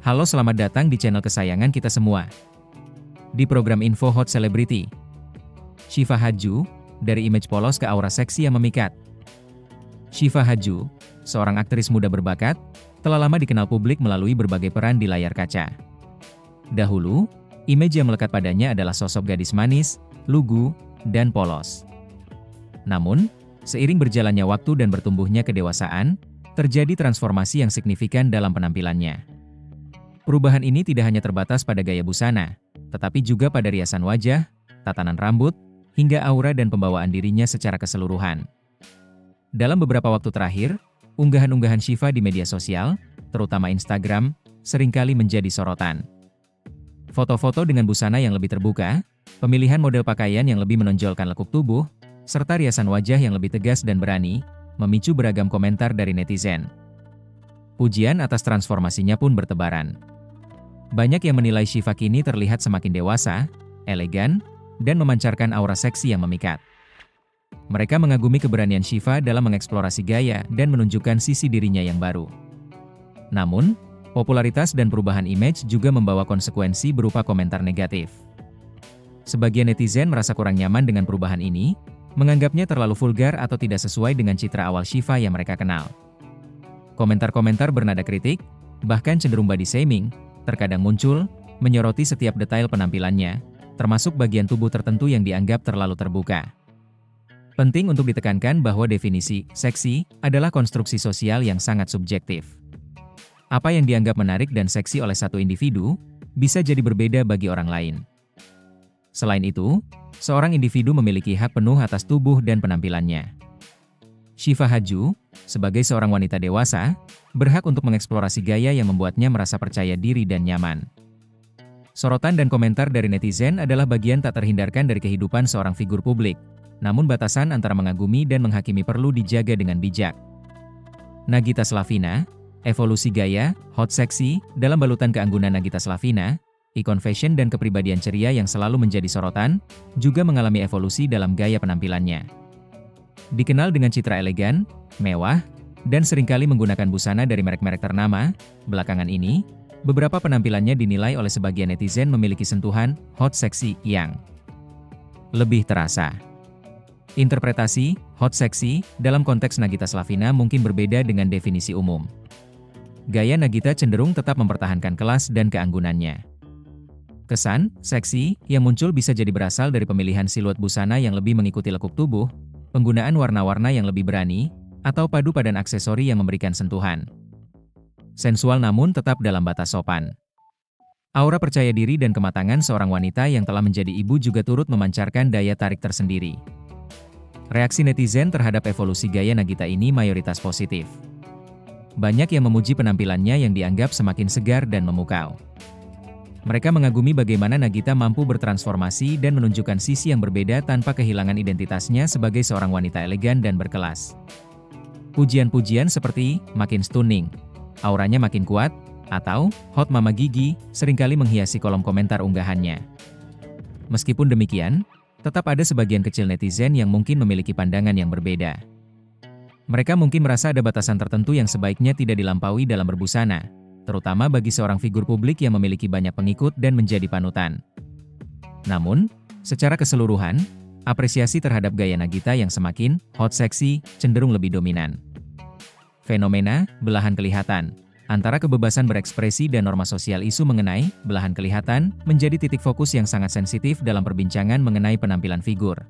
Halo, selamat datang di channel kesayangan kita semua. Di program Info Hot Celebrity, Syifa Hadju, dari image polos ke aura seksi yang memikat. Syifa Hadju, seorang aktris muda berbakat, telah lama dikenal publik melalui berbagai peran di layar kaca. Dahulu, image yang melekat padanya adalah sosok gadis manis, lugu, dan polos. Namun, seiring berjalannya waktu dan bertumbuhnya kedewasaan, terjadi transformasi yang signifikan dalam penampilannya. Perubahan ini tidak hanya terbatas pada gaya busana, tetapi juga pada riasan wajah, tatanan rambut, hingga aura dan pembawaan dirinya secara keseluruhan. Dalam beberapa waktu terakhir, unggahan-unggahan Syifa di media sosial, terutama Instagram, seringkali menjadi sorotan. Foto-foto dengan busana yang lebih terbuka, pemilihan model pakaian yang lebih menonjolkan lekuk tubuh, serta riasan wajah yang lebih tegas dan berani, memicu beragam komentar dari netizen. Pujian atas transformasinya pun bertebaran. Banyak yang menilai Syifa kini terlihat semakin dewasa, elegan, dan memancarkan aura seksi yang memikat. Mereka mengagumi keberanian Syifa dalam mengeksplorasi gaya dan menunjukkan sisi dirinya yang baru. Namun, popularitas dan perubahan image juga membawa konsekuensi berupa komentar negatif. Sebagian netizen merasa kurang nyaman dengan perubahan ini, menganggapnya terlalu vulgar atau tidak sesuai dengan citra awal Syifa yang mereka kenal. Komentar-komentar bernada kritik, bahkan cenderung body shaming, terkadang muncul, menyoroti setiap detail penampilannya, termasuk bagian tubuh tertentu yang dianggap terlalu terbuka. Penting untuk ditekankan bahwa definisi seksi adalah konstruksi sosial yang sangat subjektif. Apa yang dianggap menarik dan seksi oleh satu individu, bisa jadi berbeda bagi orang lain. Selain itu, seorang individu memiliki hak penuh atas tubuh dan penampilannya. Syifa Hadju, sebagai seorang wanita dewasa, berhak untuk mengeksplorasi gaya yang membuatnya merasa percaya diri dan nyaman. Sorotan dan komentar dari netizen adalah bagian tak terhindarkan dari kehidupan seorang figur publik, namun batasan antara mengagumi dan menghakimi perlu dijaga dengan bijak. Nagita Slavina, evolusi gaya, hot seksi, dalam balutan keanggunan Nagita Slavina, ikon fashion dan kepribadian ceria yang selalu menjadi sorotan, juga mengalami evolusi dalam gaya penampilannya. Dikenal dengan citra elegan, mewah, dan seringkali menggunakan busana dari merek-merek ternama, belakangan ini, beberapa penampilannya dinilai oleh sebagian netizen memiliki sentuhan hot seksi yang lebih terasa. Interpretasi hot seksi dalam konteks Nagita Slavina mungkin berbeda dengan definisi umum. Gaya Nagita cenderung tetap mempertahankan kelas dan keanggunannya. Kesan seksi yang muncul bisa jadi berasal dari pemilihan siluet busana yang lebih mengikuti lekuk tubuh, penggunaan warna-warna yang lebih berani, atau padu padan aksesori yang memberikan sentuhan sensual namun tetap dalam batas sopan. Aura percaya diri dan kematangan seorang wanita yang telah menjadi ibu juga turut memancarkan daya tarik tersendiri. Reaksi netizen terhadap evolusi gaya Nagita ini mayoritas positif. Banyak yang memuji penampilannya yang dianggap semakin segar dan memukau. Mereka mengagumi bagaimana Nagita mampu bertransformasi dan menunjukkan sisi yang berbeda tanpa kehilangan identitasnya sebagai seorang wanita elegan dan berkelas. Pujian-pujian seperti "makin stunning", "auranya makin kuat", atau "hot mama gigi" seringkali menghiasi kolom komentar unggahannya. Meskipun demikian, tetap ada sebagian kecil netizen yang mungkin memiliki pandangan yang berbeda. Mereka mungkin merasa ada batasan tertentu yang sebaiknya tidak dilampaui dalam berbusana, terutama bagi seorang figur publik yang memiliki banyak pengikut dan menjadi panutan. Namun, secara keseluruhan, apresiasi terhadap gaya Nagita yang semakin hot seksi cenderung lebih dominan. Fenomena belahan kelihatan antara kebebasan berekspresi dan norma sosial. Isu mengenai belahan kelihatan menjadi titik fokus yang sangat sensitif dalam perbincangan mengenai penampilan figur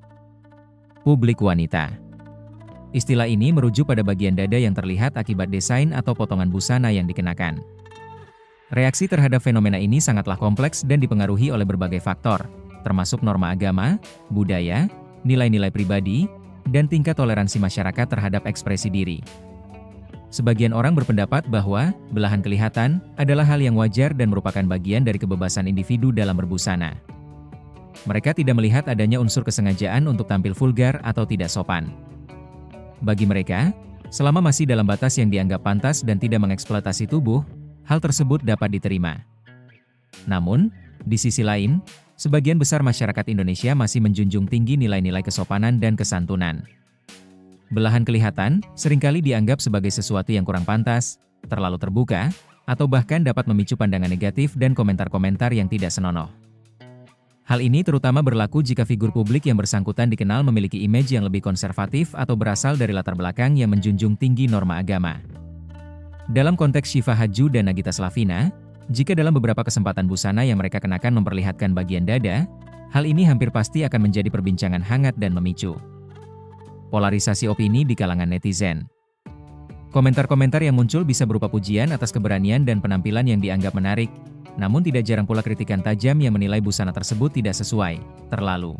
publik wanita. Istilah ini merujuk pada bagian dada yang terlihat akibat desain atau potongan busana yang dikenakan. Reaksi terhadap fenomena ini sangatlah kompleks dan dipengaruhi oleh berbagai faktor, termasuk norma agama, budaya, nilai-nilai pribadi, dan tingkat toleransi masyarakat terhadap ekspresi diri. Sebagian orang berpendapat bahwa belahan kelihatan adalah hal yang wajar dan merupakan bagian dari kebebasan individu dalam berbusana. Mereka tidak melihat adanya unsur kesengajaan untuk tampil vulgar atau tidak sopan. Bagi mereka, selama masih dalam batas yang dianggap pantas dan tidak mengeksploitasi tubuh, hal tersebut dapat diterima. Namun, di sisi lain, sebagian besar masyarakat Indonesia masih menjunjung tinggi nilai-nilai kesopanan dan kesantunan. Belahan kelihatan seringkali dianggap sebagai sesuatu yang kurang pantas, terlalu terbuka, atau bahkan dapat memicu pandangan negatif dan komentar-komentar yang tidak senonoh. Hal ini terutama berlaku jika figur publik yang bersangkutan dikenal memiliki image yang lebih konservatif atau berasal dari latar belakang yang menjunjung tinggi norma agama. Dalam konteks Syifa Hadju dan Nagita Slavina, jika dalam beberapa kesempatan busana yang mereka kenakan memperlihatkan bagian dada, hal ini hampir pasti akan menjadi perbincangan hangat dan memicu polarisasi opini di kalangan netizen. Komentar-komentar yang muncul bisa berupa pujian atas keberanian dan penampilan yang dianggap menarik, namun tidak jarang pula kritikan tajam yang menilai busana tersebut tidak sesuai, terlalu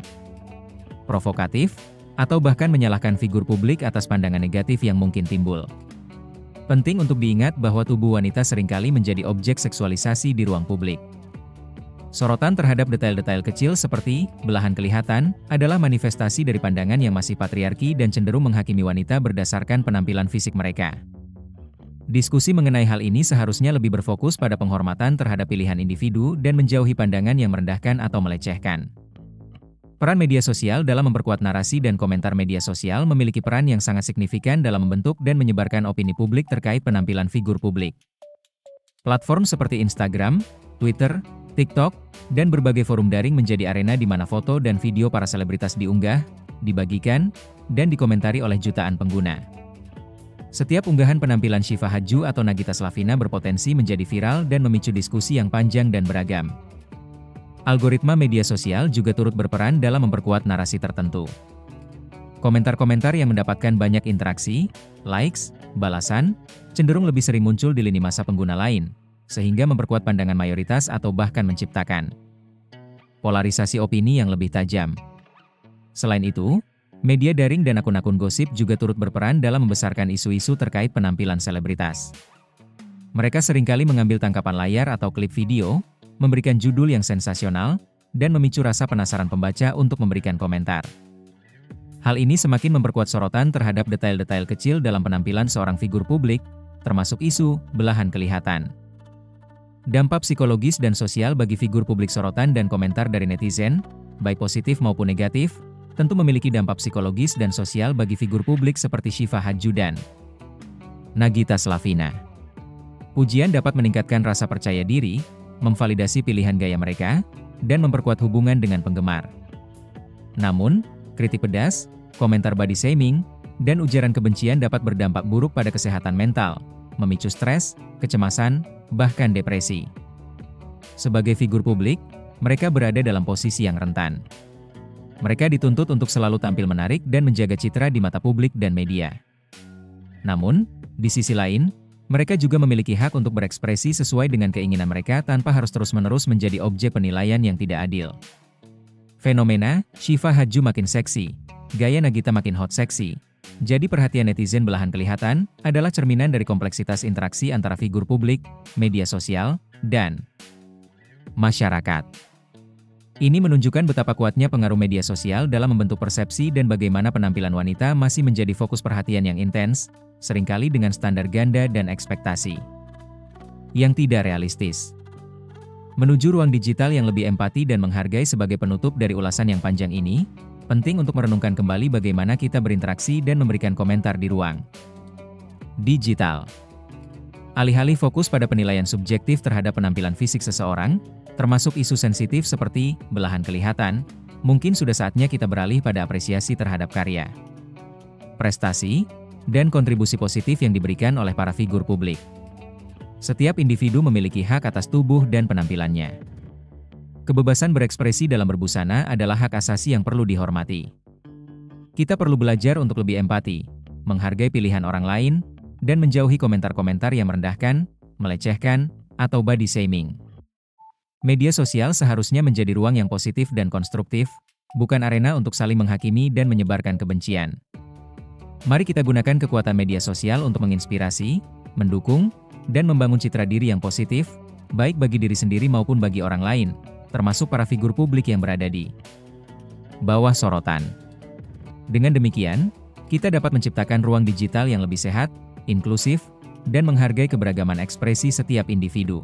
provokatif, atau bahkan menyalahkan figur publik atas pandangan negatif yang mungkin timbul. Penting untuk diingat bahwa tubuh wanita seringkali menjadi objek seksualisasi di ruang publik. Sorotan terhadap detail-detail kecil seperti belahan kelihatan adalah manifestasi dari pandangan yang masih patriarki dan cenderung menghakimi wanita berdasarkan penampilan fisik mereka. Diskusi mengenai hal ini seharusnya lebih berfokus pada penghormatan terhadap pilihan individu dan menjauhi pandangan yang merendahkan atau melecehkan. Peran media sosial dalam memperkuat narasi dan komentar media sosial memiliki peran yang sangat signifikan dalam membentuk dan menyebarkan opini publik terkait penampilan figur publik. Platform seperti Instagram, Twitter, TikTok, dan berbagai forum daring menjadi arena di mana foto dan video para selebritas diunggah, dibagikan, dan dikomentari oleh jutaan pengguna. Setiap unggahan penampilan Syifa Hadju atau Nagita Slavina berpotensi menjadi viral dan memicu diskusi yang panjang dan beragam. Algoritma media sosial juga turut berperan dalam memperkuat narasi tertentu. Komentar-komentar yang mendapatkan banyak interaksi, likes, balasan, cenderung lebih sering muncul di lini masa pengguna lain, sehingga memperkuat pandangan mayoritas atau bahkan menciptakan polarisasi opini yang lebih tajam. Selain itu, media daring dan akun-akun gosip juga turut berperan dalam membesarkan isu-isu terkait penampilan selebritas. Mereka seringkali mengambil tangkapan layar atau klip video, memberikan judul yang sensasional, dan memicu rasa penasaran pembaca untuk memberikan komentar. Hal ini semakin memperkuat sorotan terhadap detail-detail kecil dalam penampilan seorang figur publik, termasuk isu belahan kelihatan. Dampak psikologis dan sosial bagi figur publik. Sorotan dan komentar dari netizen, baik positif maupun negatif, tentu memiliki dampak psikologis dan sosial bagi figur publik seperti Syifa Hadju dan Nagita Slavina. Pujian dapat meningkatkan rasa percaya diri, memvalidasi pilihan gaya mereka, dan memperkuat hubungan dengan penggemar. Namun, kritik pedas, komentar body shaming, dan ujaran kebencian dapat berdampak buruk pada kesehatan mental, memicu stres, kecemasan, bahkan depresi. Sebagai figur publik, mereka berada dalam posisi yang rentan. Mereka dituntut untuk selalu tampil menarik dan menjaga citra di mata publik dan media. Namun, di sisi lain, mereka juga memiliki hak untuk berekspresi sesuai dengan keinginan mereka tanpa harus terus-menerus menjadi objek penilaian yang tidak adil. Fenomena Syifa Hadju makin seksi, gaya Nagita makin hot seksi. Jadi perhatian netizen belahan kelihatan adalah cerminan dari kompleksitas interaksi antara figur publik, media sosial, dan masyarakat. Ini menunjukkan betapa kuatnya pengaruh media sosial dalam membentuk persepsi dan bagaimana penampilan wanita masih menjadi fokus perhatian yang intens, seringkali dengan standar ganda dan ekspektasi yang tidak realistis. Menuju ruang digital yang lebih empati dan menghargai. Sebagai penutup dari ulasan yang panjang ini, penting untuk merenungkan kembali bagaimana kita berinteraksi dan memberikan komentar di ruang digital. Alih-alih fokus pada penilaian subjektif terhadap penampilan fisik seseorang, termasuk isu sensitif seperti belahan kelihatan, mungkin sudah saatnya kita beralih pada apresiasi terhadap karya, prestasi, dan kontribusi positif yang diberikan oleh para figur publik. Setiap individu memiliki hak atas tubuh dan penampilannya. Kebebasan berekspresi dalam berbusana adalah hak asasi yang perlu dihormati. Kita perlu belajar untuk lebih empati, menghargai pilihan orang lain, dan menjauhi komentar-komentar yang merendahkan, melecehkan, atau body shaming. Media sosial seharusnya menjadi ruang yang positif dan konstruktif, bukan arena untuk saling menghakimi dan menyebarkan kebencian. Mari kita gunakan kekuatan media sosial untuk menginspirasi, mendukung, dan membangun citra diri yang positif, baik bagi diri sendiri maupun bagi orang lain, termasuk para figur publik yang berada di bawah sorotan. Dengan demikian, kita dapat menciptakan ruang digital yang lebih sehat, inklusif, dan menghargai keberagaman ekspresi setiap individu.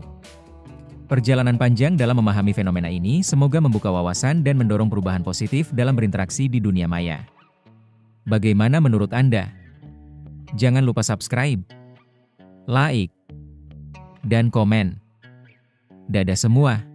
Perjalanan panjang dalam memahami fenomena ini semoga membuka wawasan dan mendorong perubahan positif dalam berinteraksi di dunia maya. Bagaimana menurut Anda? Jangan lupa subscribe, like, dan komen. Dadah semua.